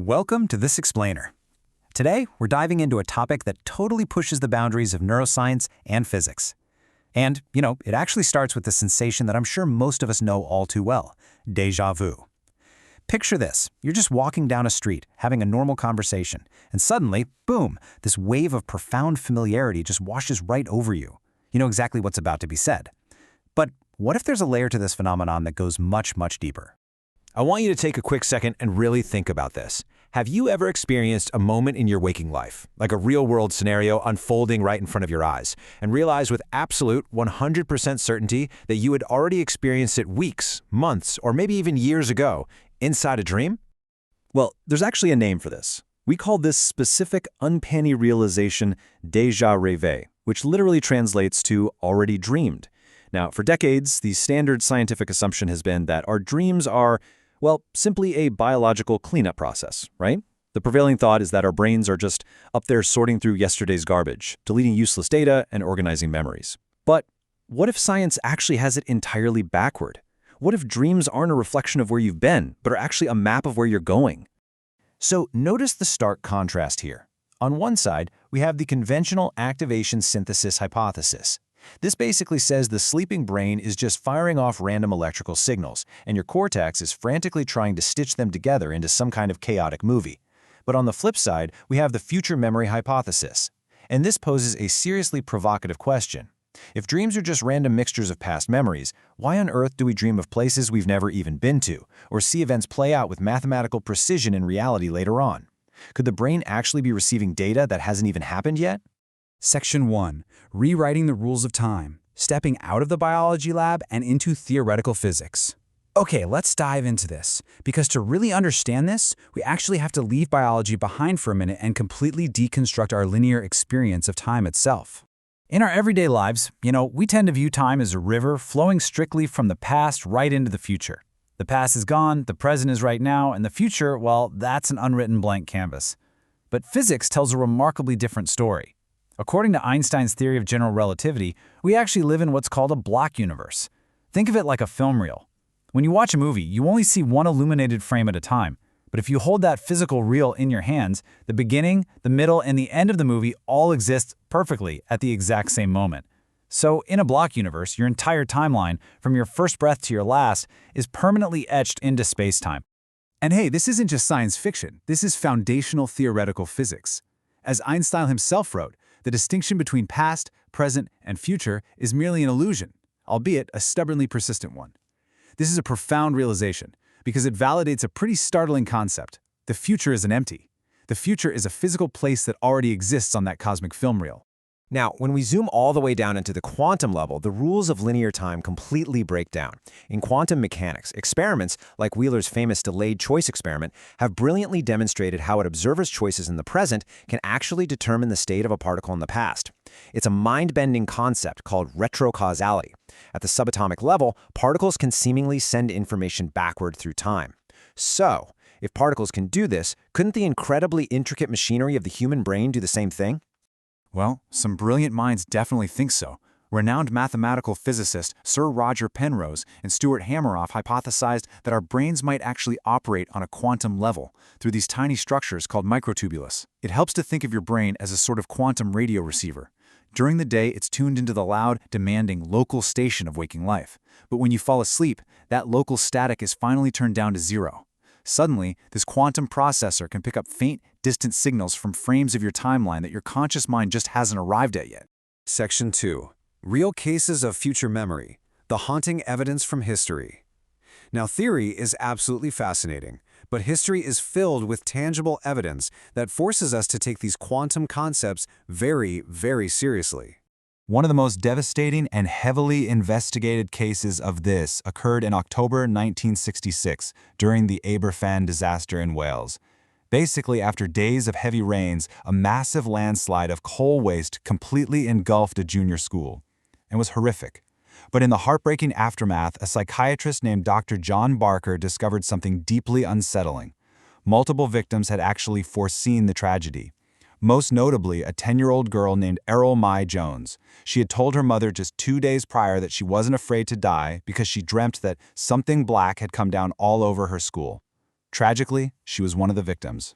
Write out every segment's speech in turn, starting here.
Welcome to This Explainer. Today, we're diving into a topic that totally pushes the boundaries of neuroscience and physics. And, it actually starts with the sensation that I'm sure most of us know all too well, déjà vu. Picture this. You're just walking down a street, having a normal conversation, and suddenly, boom, this wave of profound familiarity just washes right over you. You know exactly what's about to be said. But what if there's a layer to this phenomenon that goes much, much deeper? I want you to take a quick second and really think about this. Have you ever experienced a moment in your waking life, like a real-world scenario unfolding right in front of your eyes, and realized with absolute 100% certainty that you had already experienced it weeks, months, or maybe even years ago, inside a dream? Well, there's actually a name for this. We call this specific uncanny realization déjà rêvé, which literally translates to already dreamed. Now, for decades, the standard scientific assumption has been that our dreams are, well, simply a biological cleanup process, right? The prevailing thought is that our brains are just up there sorting through yesterday's garbage, deleting useless data, and organizing memories. But what if science actually has it entirely backward? What if dreams aren't a reflection of where you've been, but are actually a map of where you're going? So notice the stark contrast here. On one side, we have the conventional activation synthesis hypothesis. This basically says the sleeping brain is just firing off random electrical signals, and your cortex is frantically trying to stitch them together into some kind of chaotic movie. But on the flip side, we have the future memory hypothesis. And this poses a seriously provocative question. If dreams are just random mixtures of past memories, why on earth do we dream of places we've never even been to, or see events play out with mathematical precision in reality later on? Could the brain actually be receiving data that hasn't even happened yet? Section 1. Rewriting the rules of time, stepping out of the biology lab and into theoretical physics. Okay, let's dive into this, because to really understand this, we actually have to leave biology behind for a minute and completely deconstruct our linear experience of time itself. In our everyday lives, we tend to view time as a river flowing strictly from the past right into the future. The past is gone, the present is right now, and the future, well, that's an unwritten blank canvas. But physics tells a remarkably different story. According to Einstein's theory of general relativity, we actually live in what's called a block universe. Think of it like a film reel. When you watch a movie, you only see one illuminated frame at a time. But if you hold that physical reel in your hands, the beginning, the middle, and the end of the movie all exist perfectly at the exact same moment. So in a block universe, your entire timeline, from your first breath to your last, is permanently etched into space-time. And hey, this isn't just science fiction. This is foundational theoretical physics. As Einstein himself wrote, the distinction between past, present, and future is merely an illusion, albeit a stubbornly persistent one. This is a profound realization because it validates a pretty startling concept. The future isn't empty. The future is a physical place that already exists on that cosmic film reel. Now, when we zoom all the way down into the quantum level, the rules of linear time completely break down. In quantum mechanics, experiments like Wheeler's famous delayed choice experiment have brilliantly demonstrated how an observer's choices in the present can actually determine the state of a particle in the past. It's a mind-bending concept called retrocausality. At the subatomic level, particles can seemingly send information backward through time. So, if particles can do this, couldn't the incredibly intricate machinery of the human brain do the same thing? Well, some brilliant minds definitely think so. Renowned mathematical physicists Sir Roger Penrose and Stuart Hameroff hypothesized that our brains might actually operate on a quantum level through these tiny structures called microtubules. It helps to think of your brain as a sort of quantum radio receiver. During the day, it's tuned into the loud, demanding local station of waking life. But when you fall asleep, that local static is finally turned down to zero. Suddenly, this quantum processor can pick up faint, distant signals from frames of your timeline that your conscious mind just hasn't arrived at yet. Section 2. Real cases of future memory, the haunting evidence from history. Now, theory is absolutely fascinating, but history is filled with tangible evidence that forces us to take these quantum concepts very, very seriously. One of the most devastating and heavily investigated cases of this occurred in October 1966 during the Aberfan disaster in Wales. Basically, after days of heavy rains, a massive landslide of coal waste completely engulfed a junior school. It was horrific. But in the heartbreaking aftermath, a psychiatrist named Dr. John Barker discovered something deeply unsettling. Multiple victims had actually foreseen the tragedy. Most notably, a 10-year-old girl named Errol Mai Jones. She had told her mother just 2 days prior that she wasn't afraid to die because she dreamt that something black had come down all over her school. Tragically, she was one of the victims.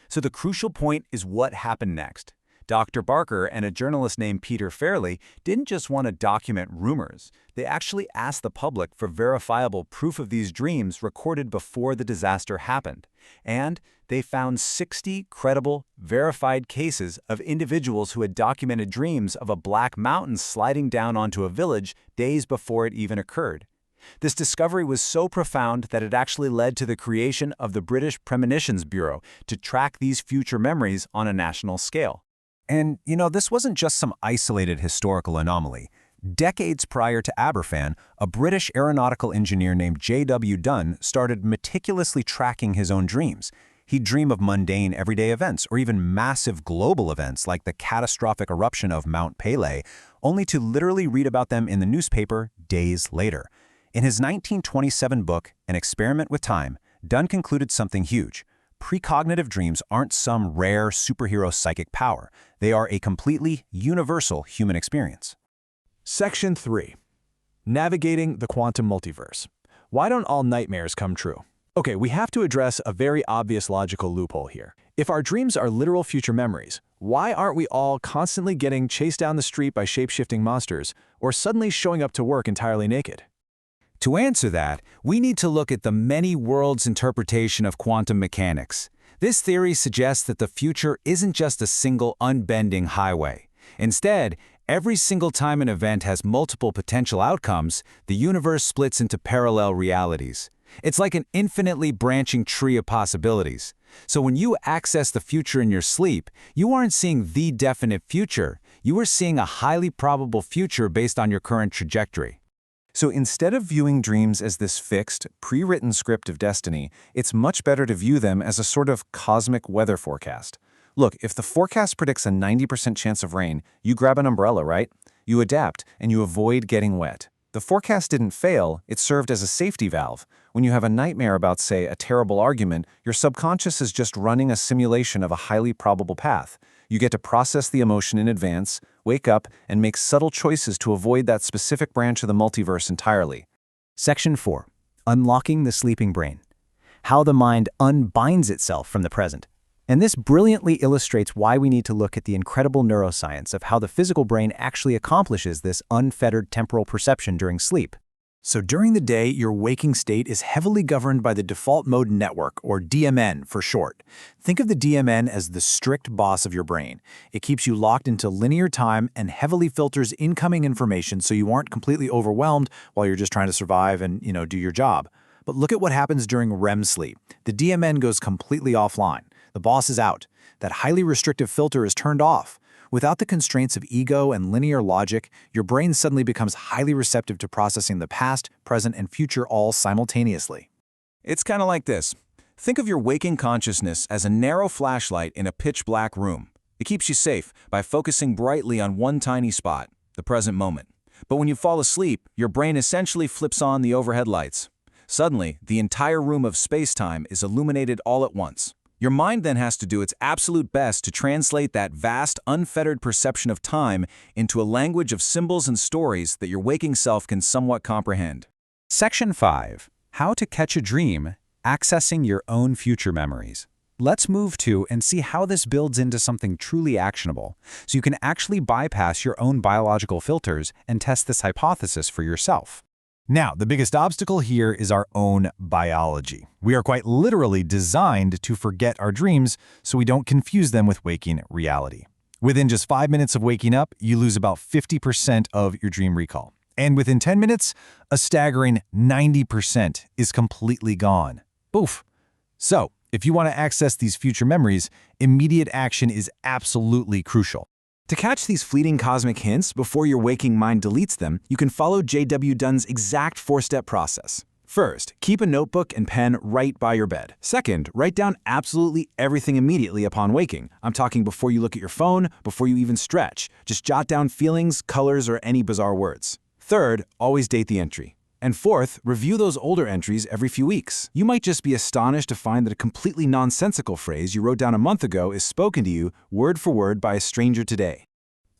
So the crucial point is what happened next. Dr. Barker and a journalist named Peter Fairley didn't just want to document rumors. They actually asked the public for verifiable proof of these dreams recorded before the disaster happened. And they found 60 credible, verified cases of individuals who had documented dreams of a black mountain sliding down onto a village days before it even occurred. This discovery was so profound that it actually led to the creation of the British Premonitions Bureau to track these future memories on a national scale. And, this wasn't just some isolated historical anomaly. Decades prior to Aberfan, a British aeronautical engineer named J.W. Dunn started meticulously tracking his own dreams. He'd dream of mundane everyday events or even massive global events like the catastrophic eruption of Mount Pelée, only to literally read about them in the newspaper days later. In his 1927 book, An Experiment with Time, Dunn concluded something huge. Precognitive dreams aren't some rare superhero psychic power. They are a completely universal human experience. Section 3. Navigating the quantum multiverse. Why don't all nightmares come true? Okay, we have to address a very obvious logical loophole here. If our dreams are literal future memories, why aren't we all constantly getting chased down the street by shape-shifting monsters or suddenly showing up to work entirely naked? To answer that, we need to look at the many worlds interpretation of quantum mechanics. This theory suggests that the future isn't just a single unbending highway. Instead, every single time an event has multiple potential outcomes, the universe splits into parallel realities. It's like an infinitely branching tree of possibilities. So when you access the future in your sleep, you aren't seeing the definite future. You are seeing a highly probable future based on your current trajectory. So instead of viewing dreams as this fixed, pre-written script of destiny, it's much better to view them as a sort of cosmic weather forecast. Look, if the forecast predicts a 90% chance of rain, you grab an umbrella, right? You adapt, and you avoid getting wet. The forecast didn't fail, it served as a safety valve. When you have a nightmare about, say, a terrible argument, your subconscious is just running a simulation of a highly probable path. You get to process the emotion in advance, wake up, and make subtle choices to avoid that specific branch of the multiverse entirely. Section 4. Unlocking the sleeping brain. How the mind unbinds itself from the present. And this brilliantly illustrates why we need to look at the incredible neuroscience of how the physical brain actually accomplishes this unfettered temporal perception during sleep. So during the day, your waking state is heavily governed by the default mode network, or DMN for short. Think of the DMN as the strict boss of your brain. It keeps you locked into linear time and heavily filters incoming information so you aren't completely overwhelmed while you're just trying to survive and, do your job. But look at what happens during REM sleep. The DMN goes completely offline. The boss is out. That highly restrictive filter is turned off. Without the constraints of ego and linear logic, your brain suddenly becomes highly receptive to processing the past, present, and future all simultaneously. It's kind of like this. Think of your waking consciousness as a narrow flashlight in a pitch-black room. It keeps you safe by focusing brightly on one tiny spot, the present moment. But when you fall asleep, your brain essentially flips on the overhead lights. Suddenly, the entire room of space-time is illuminated all at once. Your mind then has to do its absolute best to translate that vast, unfettered perception of time into a language of symbols and stories that your waking self can somewhat comprehend. Section 5. How to catch a dream, accessing your own future memories. Let's move to and see how this builds into something truly actionable, so you can actually bypass your own biological filters and test this hypothesis for yourself. Now, the biggest obstacle here is our own biology. We are quite literally designed to forget our dreams so we don't confuse them with waking reality. Within just 5 minutes of waking up, you lose about 50% of your dream recall. And within 10 minutes, a staggering 90% is completely gone. Boof! So, if you want to access these future memories, immediate action is absolutely crucial. To catch these fleeting cosmic hints before your waking mind deletes them, you can follow J.W. Dunn's exact 4-step process. First, keep a notebook and pen right by your bed. Second, write down absolutely everything immediately upon waking. I'm talking before you look at your phone, before you even stretch. Just jot down feelings, colors, or any bizarre words. Third, always date the entry. And fourth, review those older entries every few weeks. You might just be astonished to find that a completely nonsensical phrase you wrote down a month ago is spoken to you word for word by a stranger today.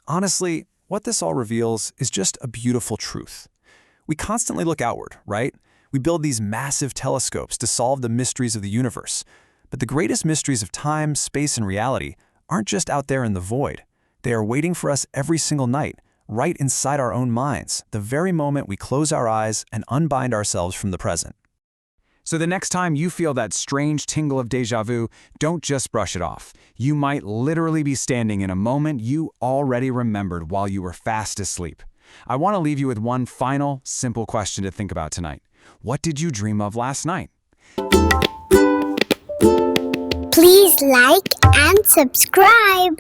Honestly, what this all reveals is just a beautiful truth. We constantly look outward, right? We build these massive telescopes to solve the mysteries of the universe. But the greatest mysteries of time, space, and reality aren't just out there in the void. They are waiting for us every single night, right inside our own minds, the very moment we close our eyes and unbind ourselves from the present. So the next time you feel that strange tingle of déjà vu, don't just brush it off. You might literally be standing in a moment you already remembered while you were fast asleep. I want to leave you with one final, simple question to think about tonight. What did you dream of last night? Please like and subscribe.